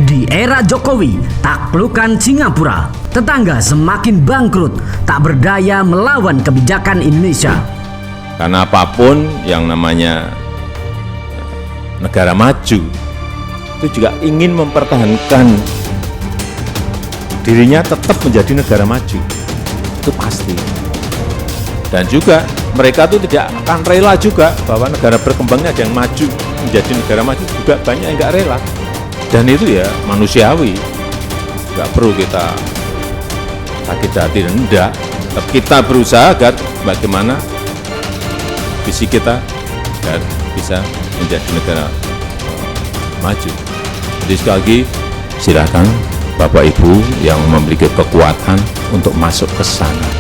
Di era Jokowi, taklukan Singapura, tetangga semakin bangkrut, tak berdaya melawan kebijakan Indonesia. Karena apapun yang namanya negara maju, itu juga ingin mempertahankan dirinya tetap menjadi negara maju. Itu pasti. Dan juga mereka itu tidak akan rela juga bahwa negara berkembangnya ada yang maju, menjadi negara maju juga banyak yang nggak rela. Dan itu ya manusiawi, nggak perlu kita sakit hati, rendah. Tapi kita berusaha agar bagaimana visi kita agar bisa menjadi negara maju. Jadi sekali lagi silakan Bapak Ibu yang memiliki kekuatan untuk masuk ke sana,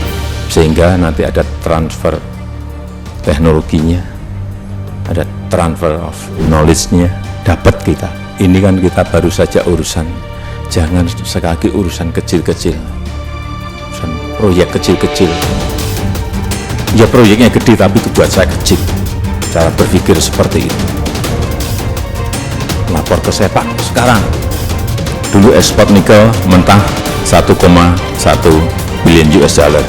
sehingga nanti ada transfer teknologinya, ada transfer of knowledge-nya, dapat kita. Ini kan kita baru saja urusan, jangan sekali lagi urusan kecil-kecil, urusan proyek kecil-kecil. Ya proyeknya gede tapi itu buat saya kecil. Cara berpikir seperti itu. Lapor ke Sepak sekarang. Dulu ekspor nikel mentah 1,1 billion US dollar.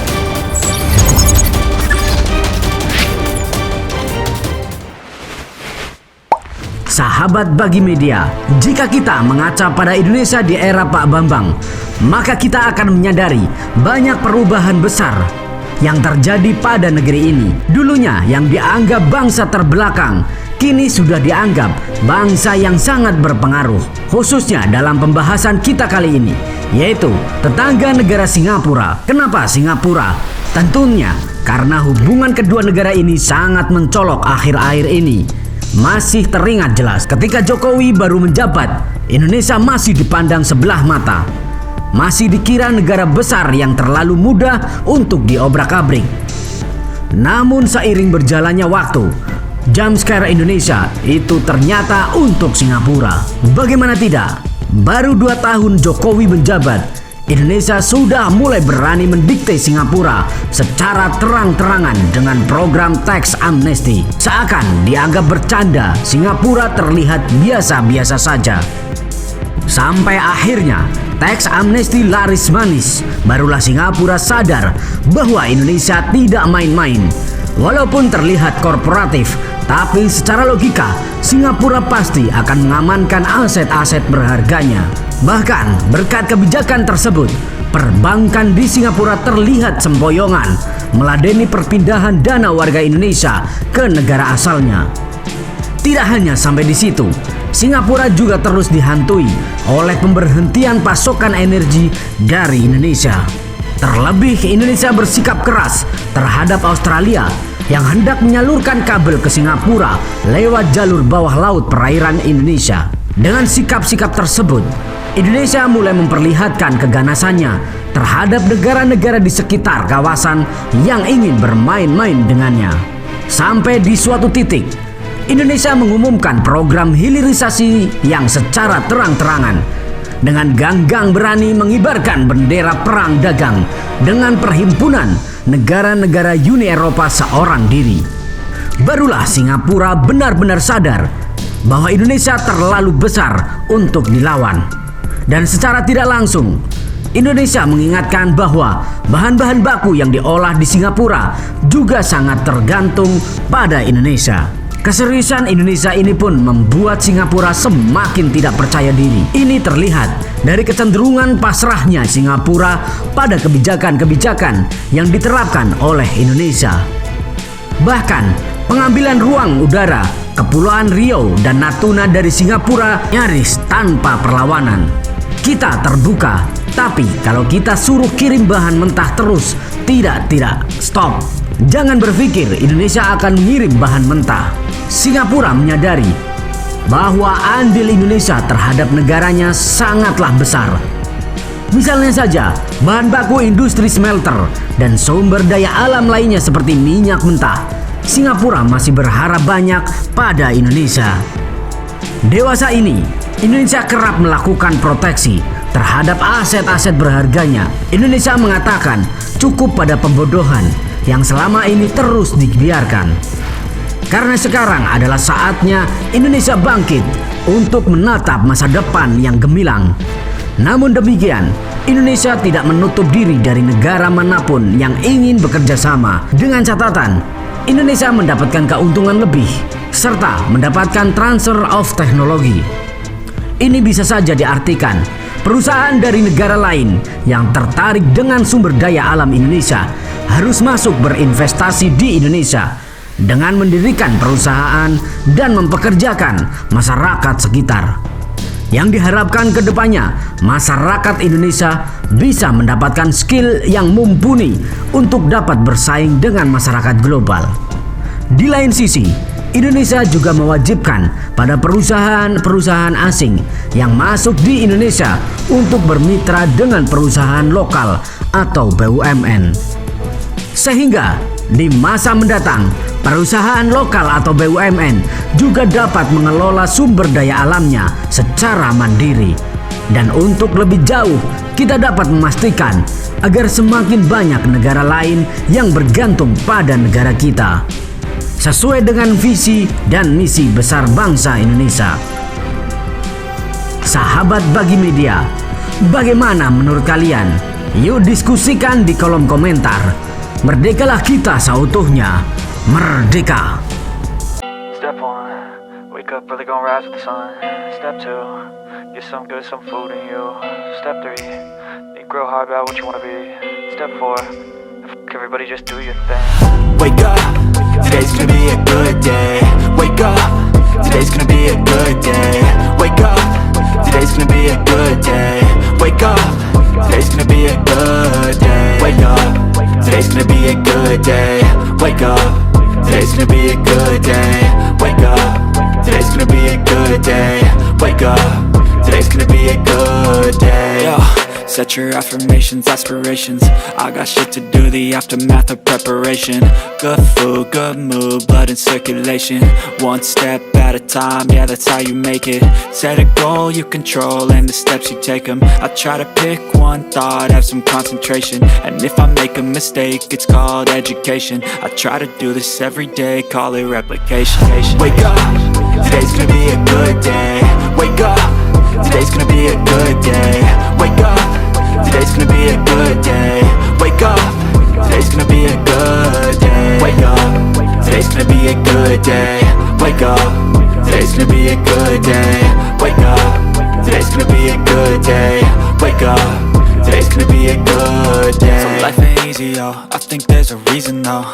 Sahabat bagi media, jika kita mengaca pada Indonesia di era Pak Bambang, maka kita akan menyadari banyak perubahan besar yang terjadi pada negeri ini. Dulunya yang dianggap bangsa terbelakang, kini sudah dianggap bangsa yang sangat berpengaruh. Khususnya dalam pembahasan kita kali ini, yaitu tetangga negara Singapura. Kenapa Singapura? Tentunya karena hubungan kedua negara ini sangat mencolok akhir-akhir ini. Masih teringat jelas ketika Jokowi baru menjabat, Indonesia masih dipandang sebelah mata. Masih dikira negara besar yang terlalu mudah untuk diobrak-abrik. Namun seiring berjalannya waktu, jumpscare Indonesia itu ternyata untuk Singapura. Bagaimana tidak? Baru 2 tahun Jokowi menjabat, Indonesia sudah mulai berani mendikte Singapura secara terang-terangan dengan program tax amnesty. Seakan dianggap bercanda, Singapura terlihat biasa-biasa saja. Sampai akhirnya tax amnesty laris manis, barulah Singapura sadar bahwa Indonesia tidak main-main. Walaupun terlihat korporatif, tapi secara logika Singapura pasti akan mengamankan aset-aset berharganya. Bahkan berkat kebijakan tersebut, perbankan di Singapura terlihat sempoyongan meladeni perpindahan dana warga Indonesia ke negara asalnya. Tidak hanya sampai di situ, Singapura juga terus dihantui oleh pemberhentian pasokan energi dari Indonesia. Terlebih Indonesia bersikap keras terhadap Australia yang hendak menyalurkan kabel ke Singapura lewat jalur bawah laut perairan Indonesia. Dengan sikap-sikap tersebut, Indonesia mulai memperlihatkan keganasannya terhadap negara-negara di sekitar kawasan yang ingin bermain-main dengannya. Sampai di suatu titik, Indonesia mengumumkan program hilirisasi yang secara terang-terangan dengan ganggang berani mengibarkan bendera perang dagang dengan perhimpunan negara-negara Uni Eropa seorang diri. Barulah Singapura benar-benar sadar bahwa Indonesia terlalu besar untuk dilawan. Dan secara tidak langsung, Indonesia mengingatkan bahwa bahan-bahan baku yang diolah di Singapura juga sangat tergantung pada Indonesia. Keseriusan Indonesia ini pun membuat Singapura semakin tidak percaya diri. Ini terlihat dari kecenderungan pasrahnya Singapura pada kebijakan-kebijakan yang diterapkan oleh Indonesia. Bahkan pengambilan ruang udara Kepulauan Riau dan Natuna dari Singapura nyaris tanpa perlawanan. Kita terbuka, tapi kalau kita suruh kirim bahan mentah terus, tidak, stop. Jangan berpikir Indonesia akan mengirim bahan mentah. Singapura menyadari bahwa andil Indonesia terhadap negaranya sangatlah besar. Misalnya saja, bahan baku industri smelter dan sumber daya alam lainnya seperti minyak mentah. Singapura masih berharap banyak pada Indonesia. Dewasa ini, Indonesia kerap melakukan proteksi terhadap aset-aset berharganya. Indonesia mengatakan cukup pada pembodohan yang selama ini terus dibiarkan. Karena sekarang adalah saatnya Indonesia bangkit untuk menatap masa depan yang gemilang. Namun demikian, Indonesia tidak menutup diri dari negara manapun yang ingin bekerja sama, dengan catatan Indonesia mendapatkan keuntungan lebih serta mendapatkan transfer of teknologi. Ini bisa saja diartikan perusahaan dari negara lain yang tertarik dengan sumber daya alam Indonesia harus masuk berinvestasi di Indonesia dengan mendirikan perusahaan dan mempekerjakan masyarakat sekitar. Yang diharapkan ke depannya, masyarakat Indonesia bisa mendapatkan skill yang mumpuni untuk dapat bersaing dengan masyarakat global. Di lain sisi, Indonesia juga mewajibkan pada perusahaan-perusahaan asing yang masuk di Indonesia untuk bermitra dengan perusahaan lokal atau BUMN. Sehingga di masa mendatang, perusahaan lokal atau BUMN juga dapat mengelola sumber daya alamnya secara mandiri. Dan untuk lebih jauh, kita dapat memastikan agar semakin banyak negara lain yang bergantung pada negara kita, sesuai dengan visi dan misi besar bangsa Indonesia. Sahabat Bagi Media, bagaimana menurut kalian? Yuk diskusikan di kolom komentar. Merdekalah kita seutuhnya. Merdeka. Step 1, wake up early, gonna rise with the sun. Step 2, get some good, some food in you. Step 3, think real hard about what you wanna be. Step 4, everybody just do your thing. Wake up, today's gonna be a good day. Wake up, today's gonna be a good day. Wake up, today's gonna be a good day. Wake up, today's gonna be a good day. Wake up, today's gonna be a good day. Wake up, today's gonna be a good day. Wake up, today's gonna be a good day. Wake up, today's gonna be a good day. Yo. Set your affirmations, aspirations. I got shit to do, the aftermath of preparation. Good food, good mood, blood in circulation. One step at a time, yeah, that's how you make it. Set a goal you control and the steps you take them. I try to pick one thought, have some concentration. And if I make a mistake, it's called education. I try to do this every day, call it replication. Wake up, today's gonna be a good day. Wake up, today's gonna be a good day. Wake up, today's gonna be a good day. Wake up, today's gonna be a good day. Wake up, today's gonna be a good day. Wake up, today's gonna be a good day. Wake up, today's gonna be a good day. Wake up, today's gonna be a good day. So life ain't easy, yo, I think there's a reason though.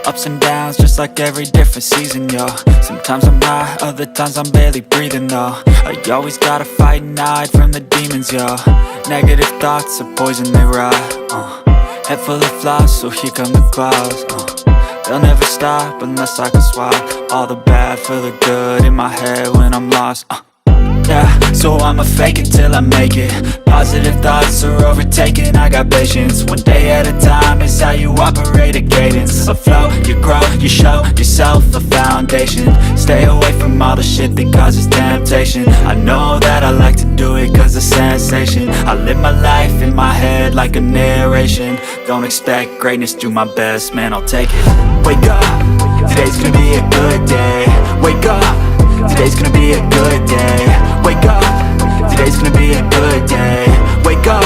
Ups and downs, just like every different season, yo. Sometimes I'm high, other times I'm barely breathing, though. I always gotta fight and hide from the demons, yo. Negative thoughts are poison, they rot. Head full of flies, so here come the clouds. They'll never stop unless I can swap all the bad for the good in my head when I'm lost. Yeah, so I'ma fake it till I make it. Positive thoughts are overtaken, I got patience. One day at a time is how you operate a cadence. A flow, you grow, you show yourself a foundation. Stay away from all the shit that causes temptation. I know that I like to do it cause it's sensation. I live my life in my head like a narration. Don't expect greatness, do my best, man, I'll take it. Wake up, today's gonna be a good day. Wake up, today's gonna be a good day. Wake up, today's gonna be a good day. Wake up,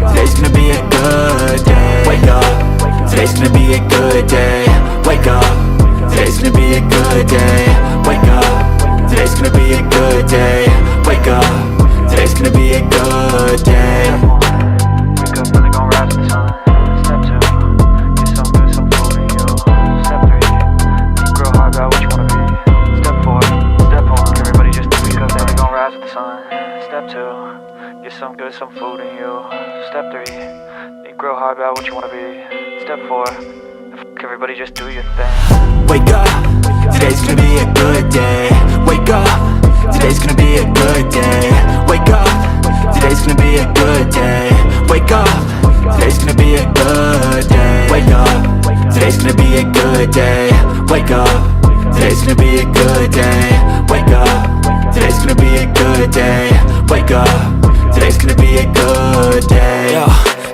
today's gonna be a good day. Wake up, today's gonna be a good day. Wake up, today's gonna be a good day. Wake up, today's gonna be a good day. Wake up, today's gonna be a good day. Wake up early, gonna rise with the sun. Step 2, get some good, some food in you. Step 3, think real hard about what you wanna be. Step 4, everybody just wake up early, gonna rise with the sun. Step 2, get some good, some food in you. Step 3, think real hard about what you wanna be. Step 4, everybody just do your thing. Wake up, today's gonna be a good day. Wake up, today's gonna be a good day. Wake up, today's gonna be a good day. Wake up, today's gonna be a good day. Wake up, today's gonna be a good day. Wake up, today's gonna be a good day. Wake up, today's gonna be a good day. Wake up, today's gonna be a good day. Yo.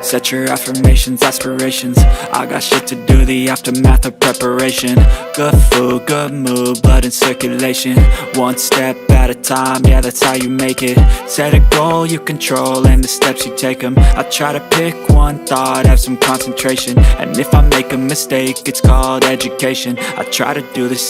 Set your affirmations, aspirations. I got shit to do, the aftermath of preparation. Good food, good mood, blood in circulation. One step at a time, yeah, that's how you make it. Set a goal you control and the steps you take them. I try to pick one thought, have some concentration. And if I make a mistake, it's called education. I try to do the same